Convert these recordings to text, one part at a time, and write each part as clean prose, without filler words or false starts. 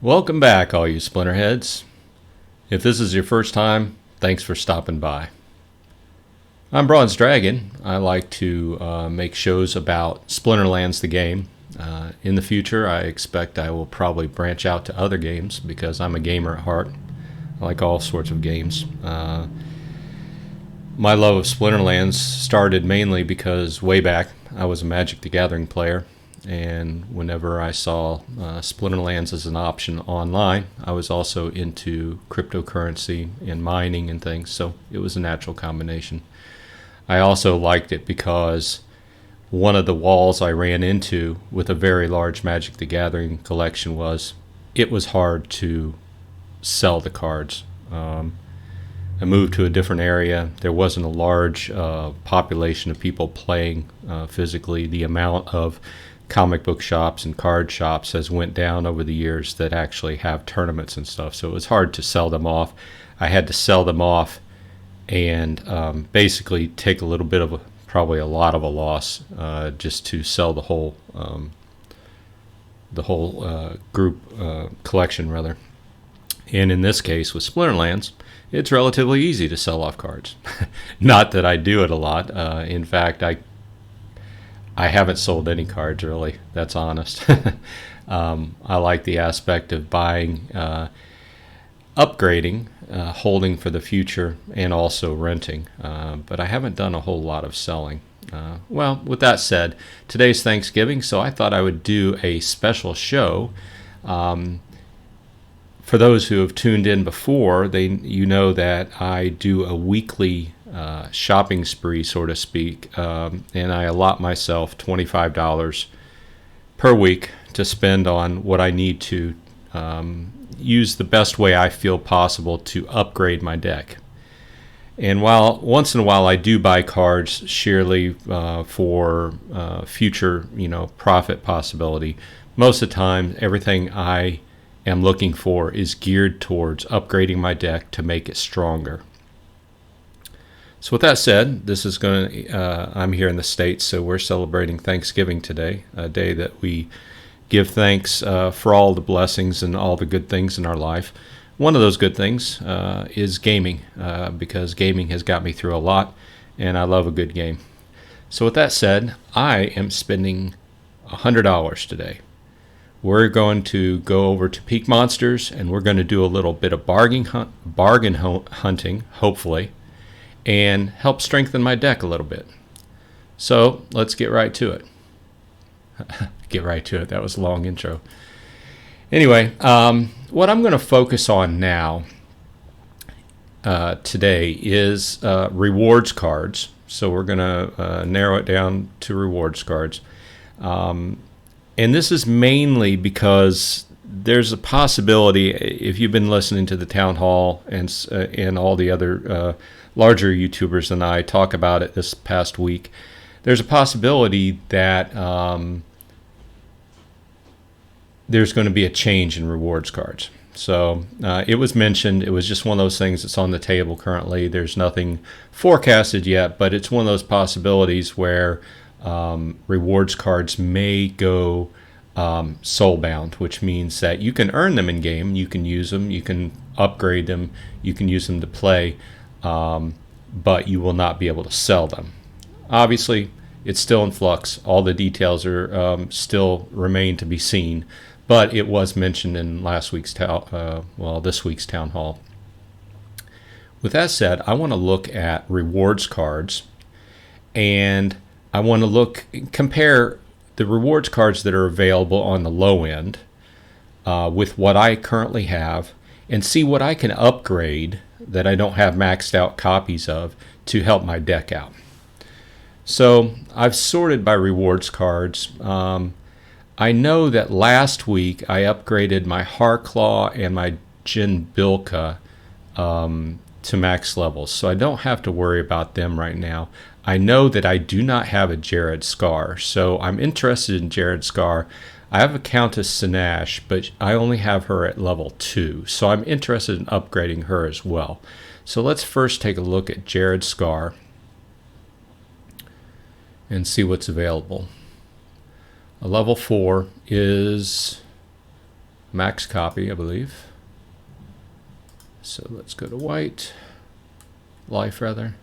Welcome back, all you Splinterheads. If this is your first time, thanks for stopping by. I'm Bronze Dragon. I like to make shows about Splinterlands the game. In the future, I expect I will probably branch out to other games because I'm a gamer at heart. I like all sorts of games. My love of Splinterlands started mainly because way back I was a Magic the Gathering player, and whenever I saw Splinterlands as an option online, I was also into cryptocurrency and mining and things, so it was a natural combination. I also liked it because one of the walls I ran into with a very large Magic the Gathering collection was it was hard to sell the cards. I moved to a different area. There wasn't a large population of people playing physically. The amount of comic book shops and card shops has went down over the years that actually have tournaments and stuff. So it was hard to sell them off. I had to sell them off and basically take a little bit of probably a lot of a loss just to sell the whole group collection rather. And in this case with Splinterlands, it's relatively easy to sell off cards. Not that I do it a lot. In fact, I haven't sold any cards really. That's honest. I like the aspect of buying, upgrading, holding for the future, and also renting. But I haven't done a whole lot of selling. Well, with that said, today's Thanksgiving, so I thought I would do a special show. For those who have tuned in before, you know that I do a weekly shopping spree, so to speak, and I allot myself $25 per week to spend on what I need to use the best way I feel possible to upgrade my deck. And while once in a while I do buy cards sheerly for future, profit possibility, most of the time everything I am looking for is geared towards upgrading my deck to make it stronger. So with that said, this is I'm here in the States, so we're celebrating Thanksgiving today, a day that we give thanks for all the blessings and all the good things in our life. One of those good things is gaming, because gaming has got me through a lot, and I love a good game. So with that said, I am spending $100 today. We're going to go over to Peak Monsters, and we're going to do a little bit of bargain hunting, hopefully, and help strengthen my deck a little bit. So let's get right to it. Get right to it. That was a long intro. Anyway, what I'm going to focus on now today is rewards cards. So we're going to narrow it down to rewards cards. And this is mainly because there's a possibility, if you've been listening to the Town Hall and all the other larger YouTubers than I talk about it this past week, there's a possibility that there's going to be a change in rewards cards. So it was mentioned. It was just one of those things that's on the table currently. There's nothing forecasted yet, but it's one of those possibilities where rewards cards may go soulbound, which means that you can earn them in game, you can use them, you can upgrade them, you can use them to play, but you will not be able to sell them. Obviously, it's still in flux. All the details are still remain to be seen, but it was mentioned in this week's town hall. With that said, I want to look at rewards cards, and I want to compare the rewards cards that are available on the low end with what I currently have, and see what I can upgrade that I don't have maxed out copies of to help my deck out. So I've sorted by rewards cards. I know that last week I upgraded my Harclaw and my Jin Bilka to max levels, so I don't have to worry about them right now. I know that I do not have a Jared Scar, so I'm interested in Jared Scar. I have a Countess Sinash, but I only have her at level 2, so I'm interested in upgrading her as well. So let's first take a look at Jared Scar and see what's available. A level 4 is max copy, I believe. So let's go to white, life rather.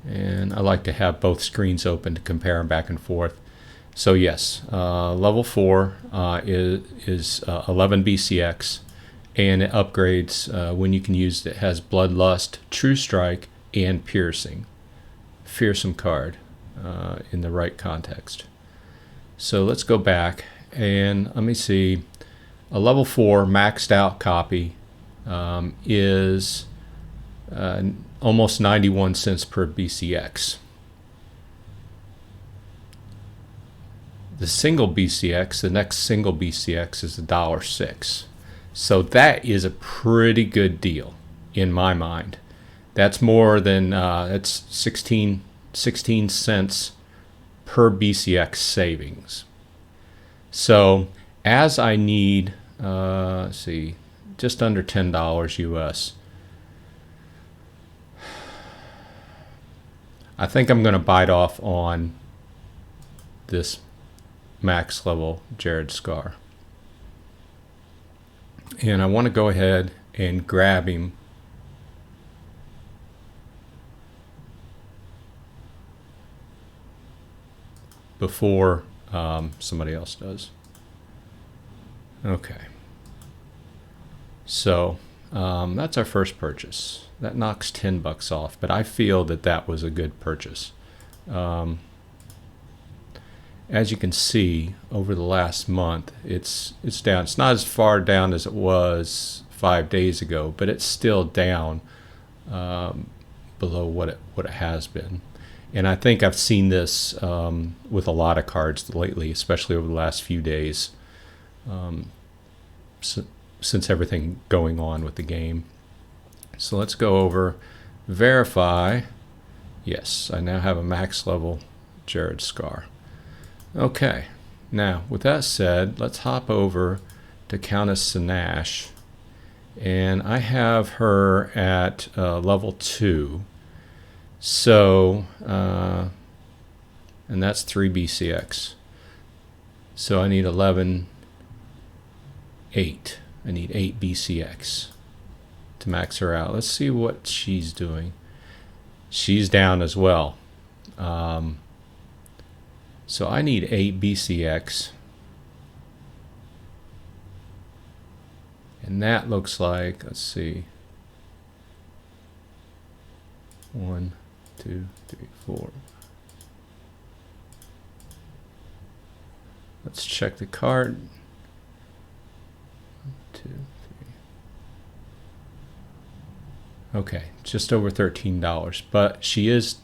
And I like to have both screens open to compare them back and forth. So yes, level 4 is 11 BCX, and it upgrades when you can use it. It has Bloodlust, True Strike, and Piercing. Fearsome card in the right context. So let's go back and let me see. A level 4 maxed out copy is almost 91 cents per BCX. The single BCX, the next single BCX is $1.06. So that is a pretty good deal in my mind. That's more than that's 16 cents per BCX savings. So as I need, let's see, just under $10 US. I think I'm going to bite off on this max level Jared Scar. And I want to go ahead and grab him before somebody else does. Okay. So that's our first purchase. That knocks $10 off, but I feel that that was a good purchase. As you can see, over the last month, it's down. It's not as far down as it was 5 days ago, but it's still down below what it has been. And I think I've seen this with a lot of cards lately, especially over the last few days, since everything going on with the game. So let's go over, verify. Yes, I now have a max level Jared Scar. Okay, now with that said, let's hop over to Countess Sinash, and I have her at level 2. So, and that's 3 BCX. So I need 11, 8. I need 8 BCX to max her out. Let's see what she's doing. She's down as well. So I need 8 BCX. And that looks like, let's see, 1, 2, 3, 4. Let's check the card. 1, 2, 3. Okay, just over $13, but she is.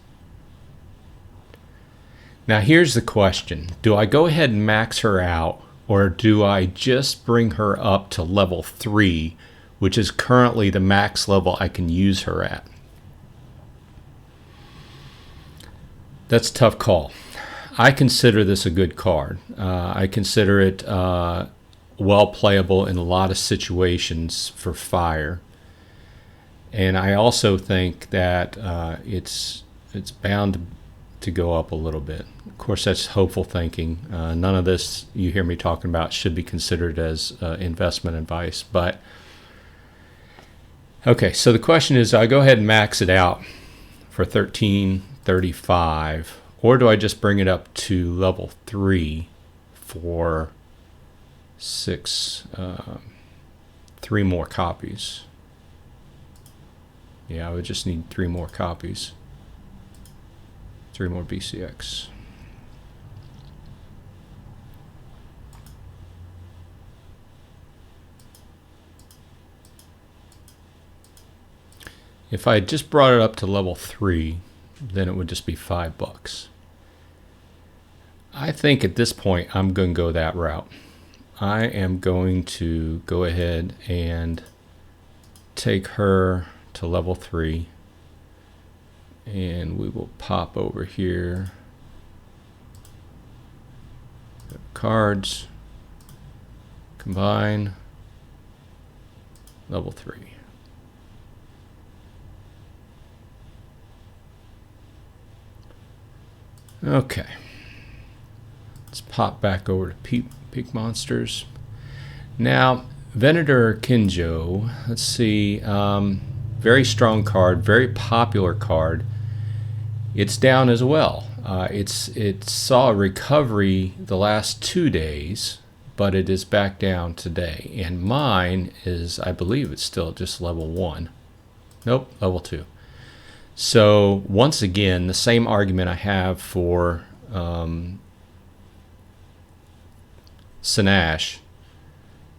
Now here's the question. Do I go ahead and max her out, or do I just bring her up to level 3, which is currently the max level I can use her at? That's a tough call. I consider this a good card. I consider it well playable in a lot of situations for fire. And I also think that it's bound to go up a little bit. Of course, that's hopeful thinking. None of this you hear me talking about should be considered as investment advice. But okay, so the question is, do I go ahead and max it out for $13.35, or do I just bring it up to level 3 for 3 more copies? Yeah, I would just need 3 more copies. 3 more BCX. If I had just brought it up to level 3, then it would just be $5. I think at this point I'm going to go that route. I am going to go ahead and take her to level 3, and we will pop over here, cards, combine, level 3. Okay, let's pop back over to Peak Monsters. Now, Venator Kinjo, let's see, very strong card, very popular card. It's down as well. It saw a recovery the last 2 days, but it is back down today. And mine is, I believe it's still just level 1. Nope, level 2. So once again, the same argument I have for Sinash.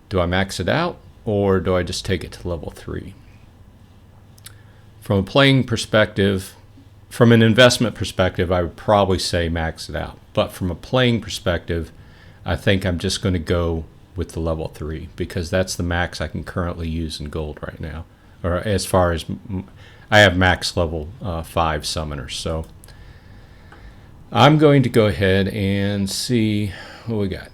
Do I max it out, or do I just take it to level 3? From a playing perspective, from an investment perspective, I would probably say max it out. But from a playing perspective, I think I'm just going to go with the level 3 because that's the max I can currently use in gold right now. Or as far as I have max level 5 summoners. So I'm going to go ahead and see what we got.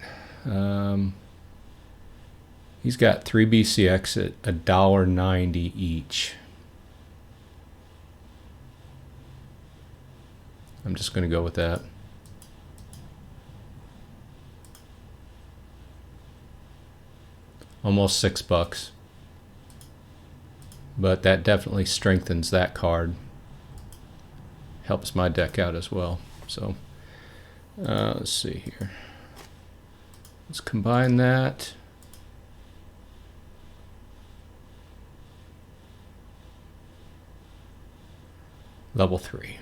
He's got 3 BCX at $1.90 each. I'm just going to go with that. Almost $6. But that definitely strengthens that card. Helps my deck out as well. So let's see here. Let's combine that. Level 3.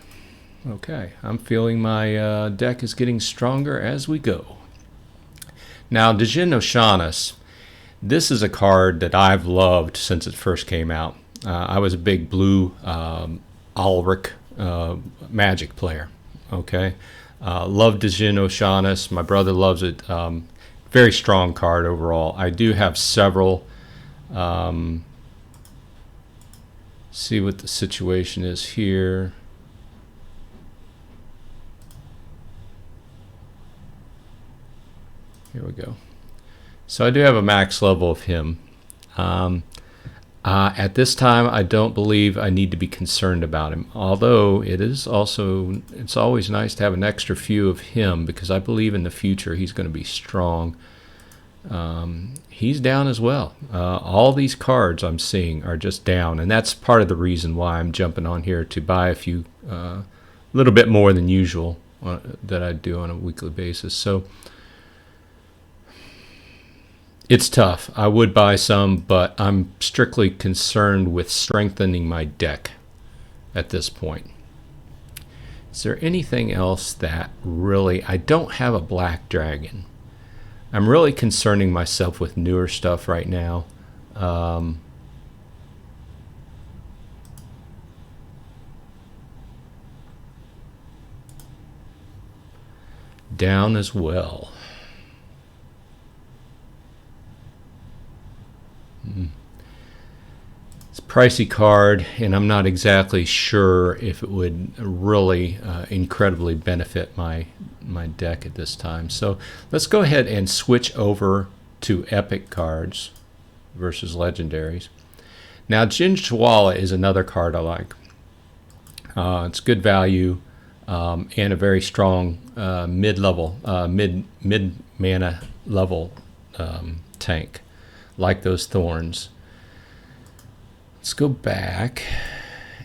Okay, I'm feeling my deck is getting stronger as we go. Now, Djinn Oceanus. This is a card that I've loved since it first came out. I was a big blue Alric Magic player. Okay, loved Djinn Oceanus. My brother loves it. Very strong card overall. I do have several. See what the situation is here. Here we go. So I do have a max level of him. At this time, I don't believe I need to be concerned about him. Although it's always nice to have an extra few of him because I believe in the future he's going to be strong. He's down as well. All these cards I'm seeing are just down, and that's part of the reason why I'm jumping on here to buy a few, little bit more than usual that I do on a weekly basis. So it's tough. I would buy some, but I'm strictly concerned with strengthening my deck at this point. Is there anything else that really... I don't have a black dragon. I'm really concerning myself with newer stuff right now. Down as well. It's a pricey card, and I'm not exactly sure if it would really incredibly benefit my deck at this time. So let's go ahead and switch over to epic cards versus legendaries. Now, Jin Chwala is another card I like. It's good value and a very strong mid-level, mid-mana level tank, like those thorns. Let's go back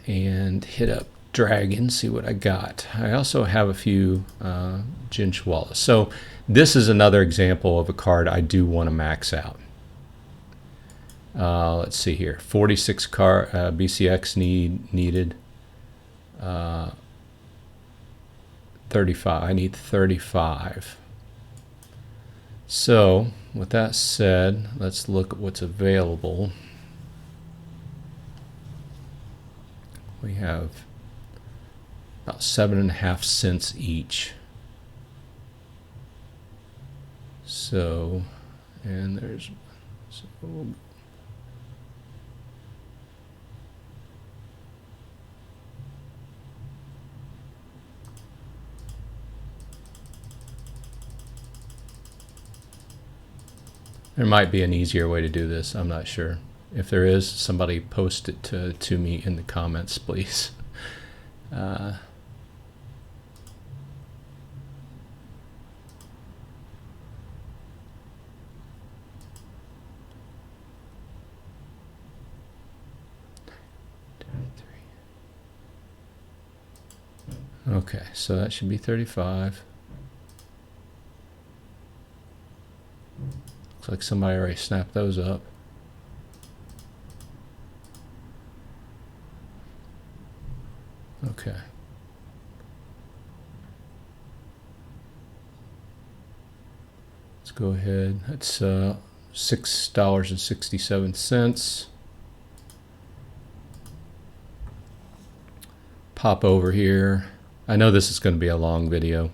and hit up Dragon, see what I got. I also have a few Jin Chwala. So this is another example of a card I do want to max out. Let's see here. 46 BCX needed. 35. I need 35. So with that said, let's look at what's available. We have about 7.5 cents each. So, and there's, so there might be an easier way to do this. I'm not sure. If there is, somebody post it to me in the comments, please. Okay, so that should be 35. Looks like somebody already snapped those up. Okay. Let's go ahead. That's $6.67. Pop over here. I know this is going to be a long video.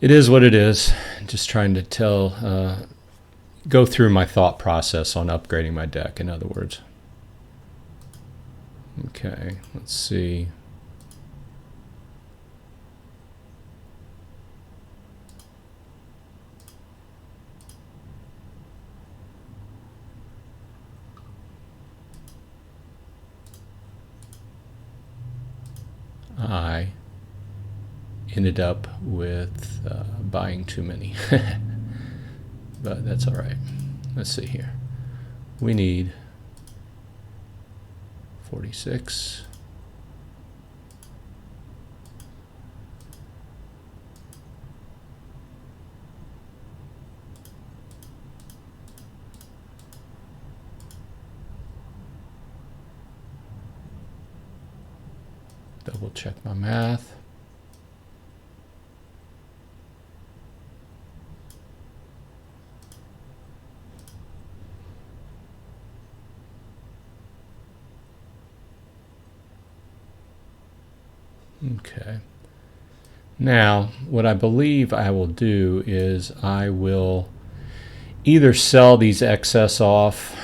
It is what it is. Just trying to go through my thought process on upgrading my deck, in other words. Okay, let's see. I ended up with buying too many, but that's all right. Let's see here. We need 46. Double check my math. Okay. Now, what I believe I will do is I will either sell these excess off,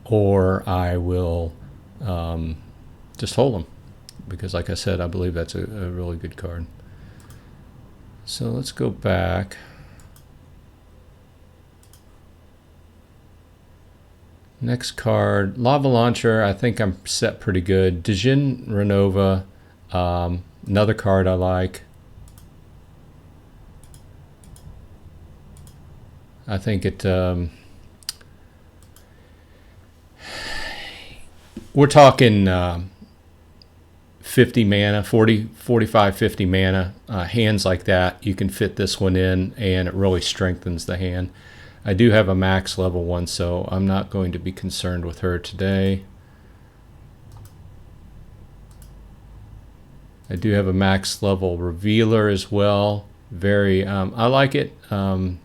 or I will just hold them, because like I said, I believe that's a really good card. So let's go back. Next card, Lava Launcher. I think I'm set pretty good. Dijin Renova, another card I like. I think it, we're talking 50 mana, 40, 45, 50 mana. Hands like that, you can fit this one in, and it really strengthens the hand. I do have a max level one, so I'm not going to be concerned with her today. I do have a max level Revealer as well. Very, I like it. Low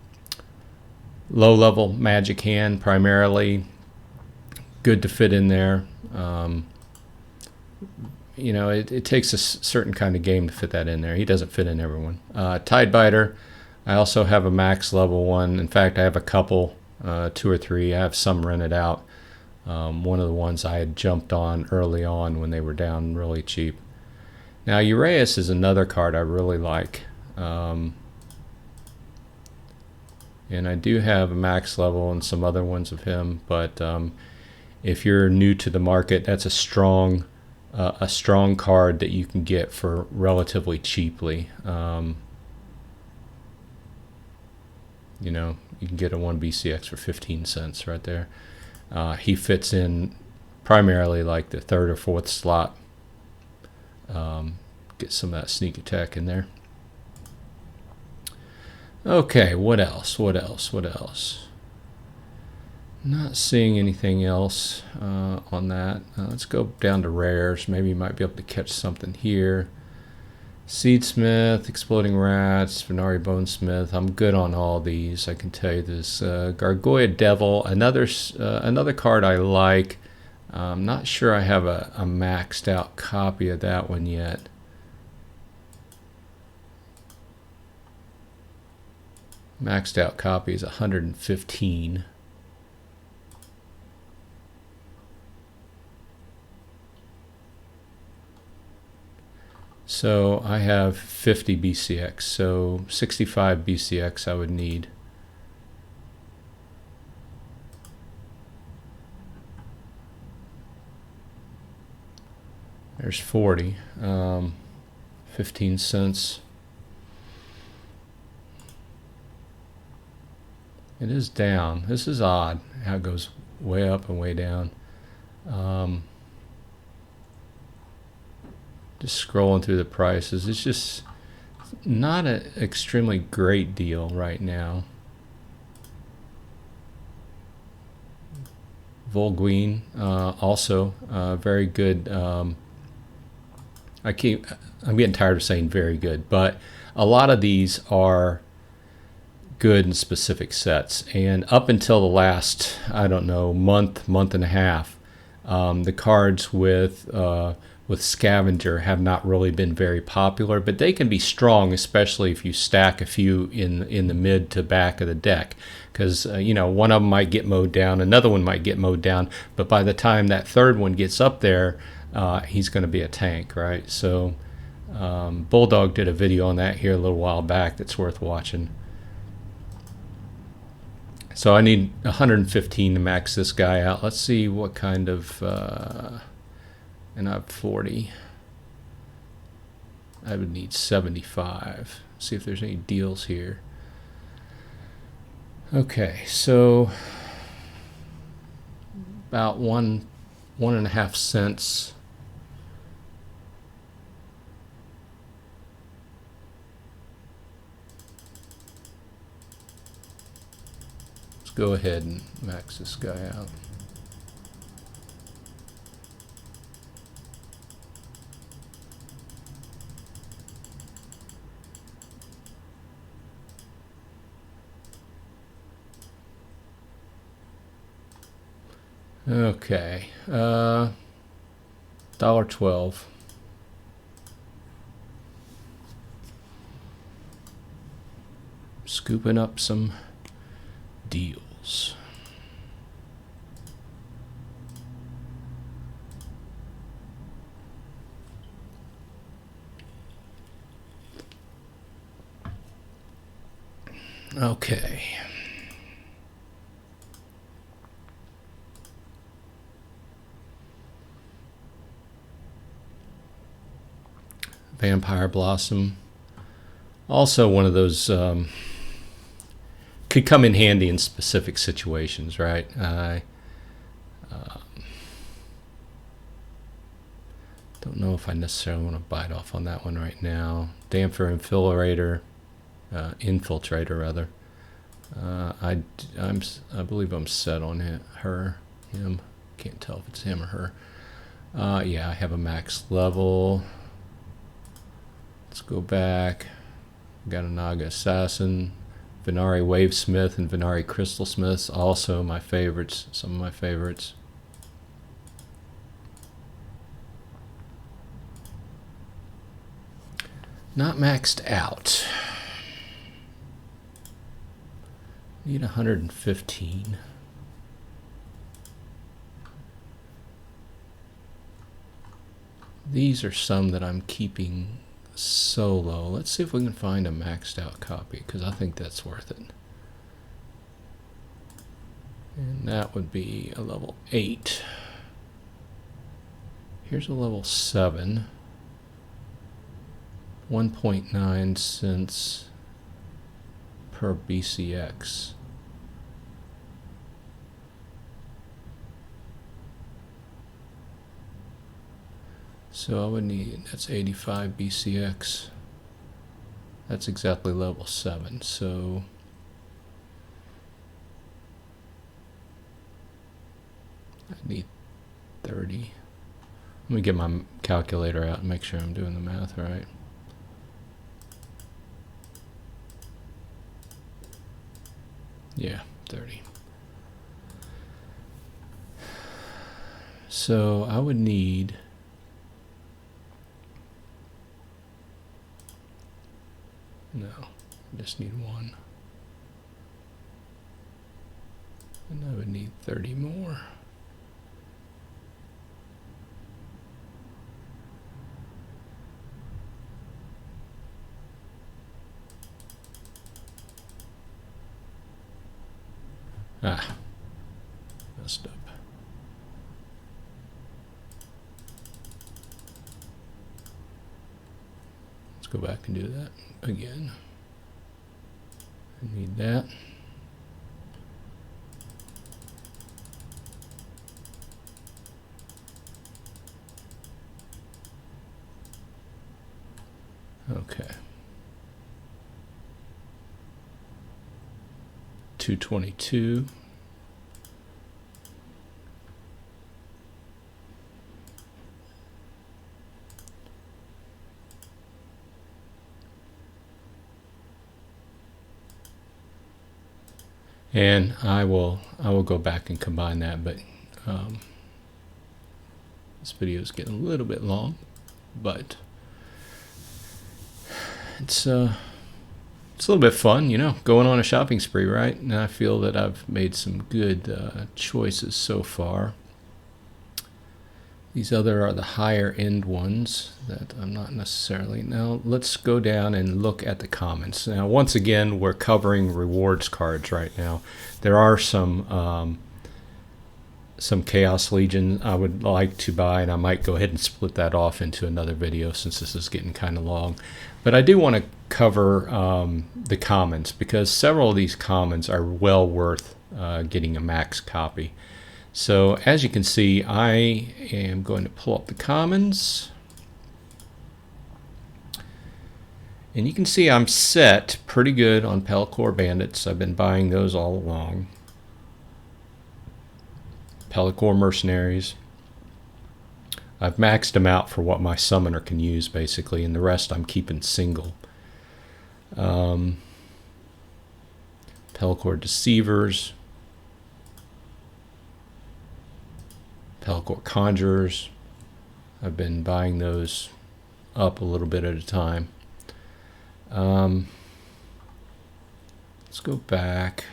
level magic hand primarily. Good to fit in there. You know, it takes a certain kind of game to fit that in there. He doesn't fit in everyone. Tidebiter. I also have a max level one. In fact, I have a couple, 2 or 3. I have some rented out. One of the ones I had jumped on early on when they were down really cheap. Now, Uraeus is another card I really like. And I do have a max level and some other ones of him. But if you're new to the market, that's a strong card that you can get for relatively cheaply. You know, you can get a 1 BCX for 15 cents right there. He fits in primarily like the 3rd or 4th slot. Get some of that sneak attack in there. Okay, what else? What else? What else? Not seeing anything else on that. Let's go down to rares. Maybe you might be able to catch something here. Seedsmith, Exploding Rats, Venari Bonesmith. I'm good on all these. I can tell you this. Gargoyle Devil, another card I like. I'm not sure I have a maxed out copy of that one yet. Maxed out copy is 115. So I have 50 BCX, so 65 BCX I would need. There's 40, 15 cents. It is down. This is odd how it goes way up and way down. Just scrolling through the prices. It's just not an extremely great deal right now. Volguin, also very good. I'm getting tired of saying very good, but a lot of these are good in specific sets. And up until the last, I don't know, month and a half, the cards with Scavenger have not really been very popular, but they can be strong, especially if you stack a few in the mid to back of the deck, because one of them might get mowed down, another one might get mowed down, but by the time that third one gets up there, he's going to be a tank, right? So Bulldog did a video on that here a little while back that's worth watching. So I need 115 to max this guy out. Let's see what kind of, and I have 40. I would need 75. See if there's any deals here. Okay, so about 1.5 cents. Let's go ahead and max this guy out. Okay, $1.12. Scooping up some deals. Okay. Vampire Blossom. Also one of those could come in handy in specific situations, right? Don't know if I necessarily want to bite off on that one right now. Damper Infiltrator, Infiltrator rather. I believe I'm set on him. Can't tell if it's him or her. Yeah, I have a max level. Let's go back. Got a Naga Assassin, Venari Wavesmith, and Venari Crystal Smiths. Also my favorites. Some of my favorites. Not maxed out. Need 115. These are some that I'm keeping solo. Let's see if we can find a maxed out copy, because I think that's worth it. And that would be a level 8. Here's a level 7. 1.9 cents per BCX. So I would need, that's 85 BCX. That's exactly level 7. So I need 30. Let me get my calculator out and make sure I'm doing the math right. Yeah, 30. So I would need I just need 1. And I would need 30 more. Messed up. Let's go back and do that again. I need that. Okay. 222. And I will go back and combine that, but this video is getting a little bit long, but it's a little bit fun, you know, going on a shopping spree, right? And I feel that I've made some good choices so far. These other are the higher end ones that I'm not necessarily. Now let's go down and look at the comments. Now once again, we're covering rewards cards right now. There are some Chaos Legion I would like to buy, and I might go ahead and split that off into another video since this is getting kind of long. But I do want to cover the commons, because several of these commons are well worth getting a max copy. So as you can see, I am going to pull up the commons, and you can see I'm set pretty good on Pelacor Bandits. I've been buying those all along. Pelacor Mercenaries, I've maxed them out for what my summoner can use basically, and the rest I'm keeping single. Pelacor Deceivers, Pelacor Conjurers, I've been buying those up a little bit at a time. Let's go back.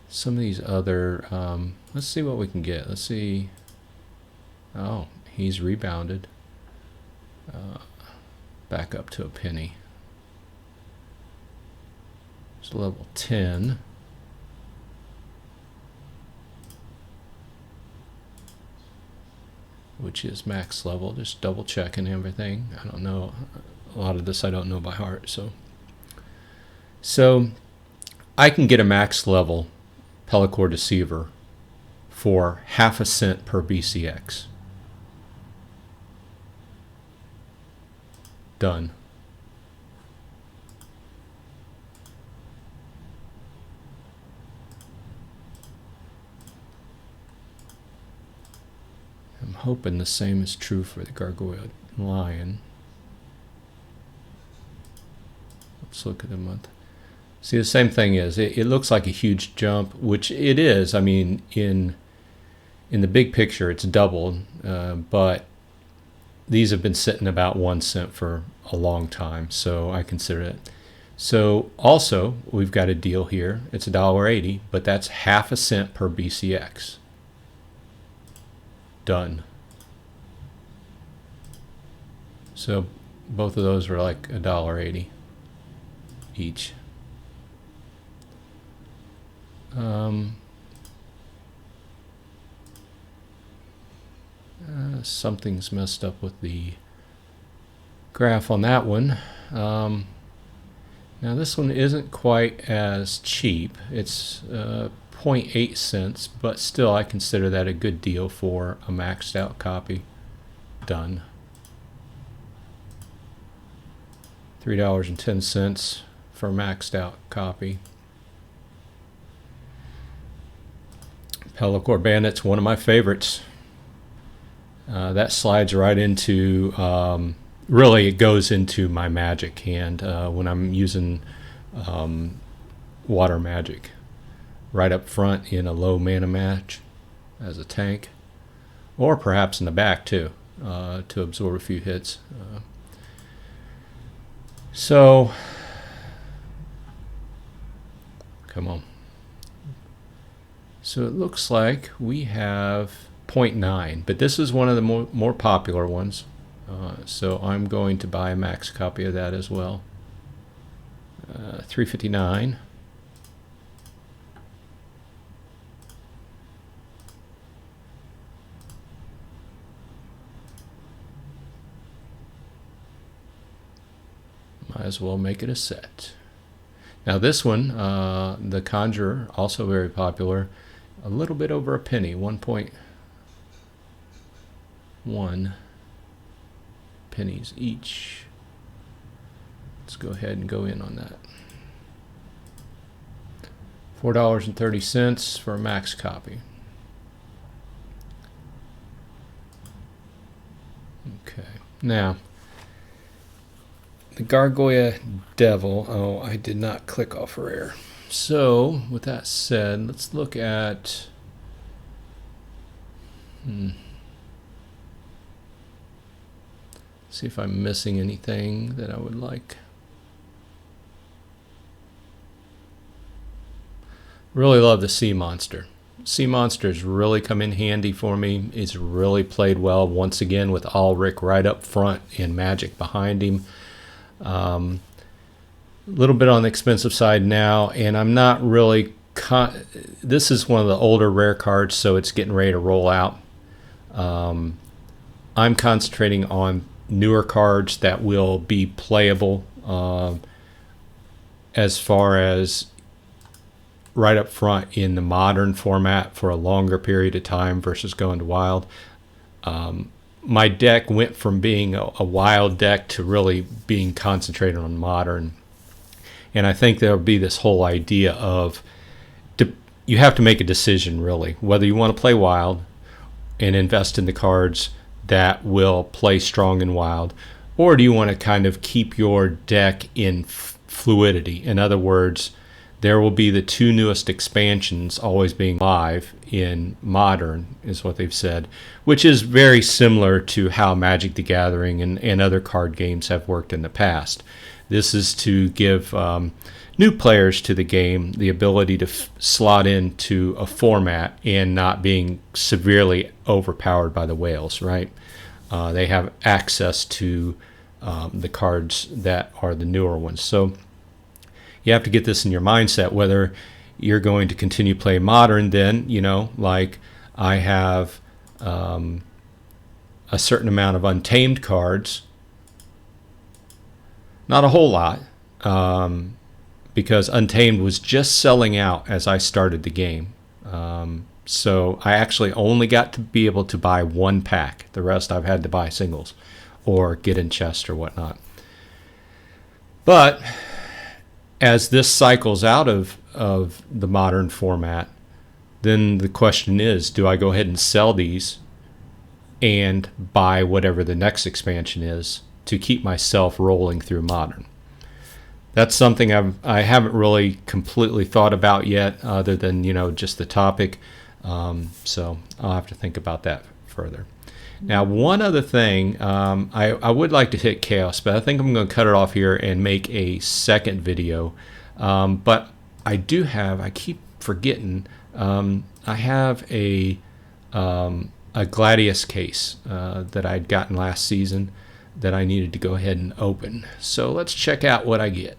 Some of these other, let's see what we can get. Let's see. Oh, he's rebounded back up to a penny. It's level 10. Which is max level. Just double checking everything. I don't know. A lot of this I don't know by heart. So I can get a max level Pelacor Deceiver for ½ a cent per BCX. Done. I'm hoping the same is true for the Gargoyle Lion. Let's look at the month. See, the same thing is, it looks like a huge jump, which it is. I mean, in the big picture, it's doubled, but these have been sitting about 1 cent for a long time, so I consider it. So also, we've got a deal here. It's $1.80, but that's ½ a cent per BCX. Done. So both of those were like $1.80 each. Something's messed up with the graph on that one. Now this one isn't quite as cheap. It's 0.8 cents, but still I consider that a good deal for a maxed out copy. Done. $3.10 for a maxed out copy. Pelacor Bandits, one of my favorites. That slides right into, really it goes into my magic hand when I'm using water magic. Right up front in a low mana match as a tank, or perhaps in the back too, to absorb a few hits. So, come on. So it looks like we have 0.9, but this is one of the more popular ones. So I'm going to buy a max copy of that as well. $3.59. Might as well make it a set. Now this one, the Conjurer, also very popular. A little bit over a penny, 1.1 pennies each. Let's go ahead and go in on that. $4.30 for a max copy. Okay, now the Gargoyle Devil. Oh, I did not click off rare. So with that said, let's look at see if I'm missing anything that I would like. Really love the Sea Monster. Sea Monster's really come in handy for me. It's really played well once again with Ulrich right up front and Magic behind him. A little bit on the expensive side now, and I'm not really this is one of the older rare cards, so it's getting ready to roll out. I'm concentrating on newer cards that will be playable as far as right up front in the modern format for a longer period of time versus going to wild. My deck went from being a wild deck to really being concentrated on modern. And I think there'll be this whole idea of you have to make a decision really, whether you want to play wild and invest in the cards that will play strong in wild, or do you want to kind of keep your deck in fluidity? In other words, there will be the two newest expansions always being live in Modern, is what they've said, which is very similar to how Magic the Gathering and other card games have worked in the past. This is to give new players to the game the ability to slot into a format and not being severely overpowered by the whales, right? They have access to the cards that are the newer ones. So you have to get this in your mindset, whether you're going to continue playing Modern. Then, like I have a certain amount of Untamed cards, not a whole lot, because Untamed was just selling out as I started the game. So I actually only got to be able to buy one pack. The rest I've had to buy singles or get in chest or whatnot. But as this cycles out of the Modern format, then the question is, do I go ahead and sell these and buy whatever the next expansion is to keep myself rolling through Modern? That's something I haven't really completely thought about yet, other than just the topic. So I'll have to think about that further. Now, one other thing, I would like to hit Chaos, but I think I'm going to cut it off here and make a second video. But I keep forgetting, I have a Gladius Case that I'd gotten last season that I needed to go ahead and open. So let's check out what I get.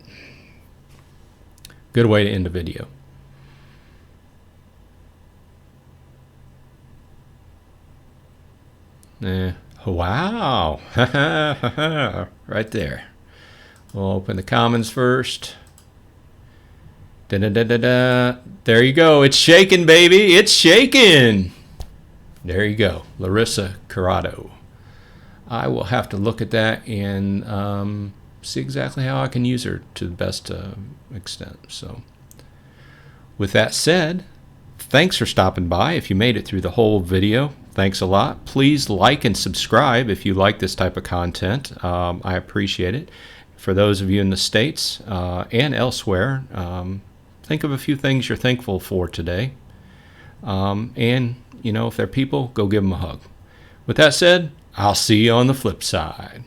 Good way to end the video. Wow. Right there. We'll open the commons first. Da-da-da-da-da. There you go. It's shaking, baby. It's shaking. There you go. Larissa Corrado. I will have to look at that and see exactly how I can use her to the best extent. So with that said, thanks for stopping by. If you made it through the whole video, thanks a lot. Please like and subscribe if you like this type of content. I appreciate it. For those of you in the States and elsewhere, think of a few things you're thankful for today. And, if they're people, go give them a hug. With that said, I'll see you on the flip side.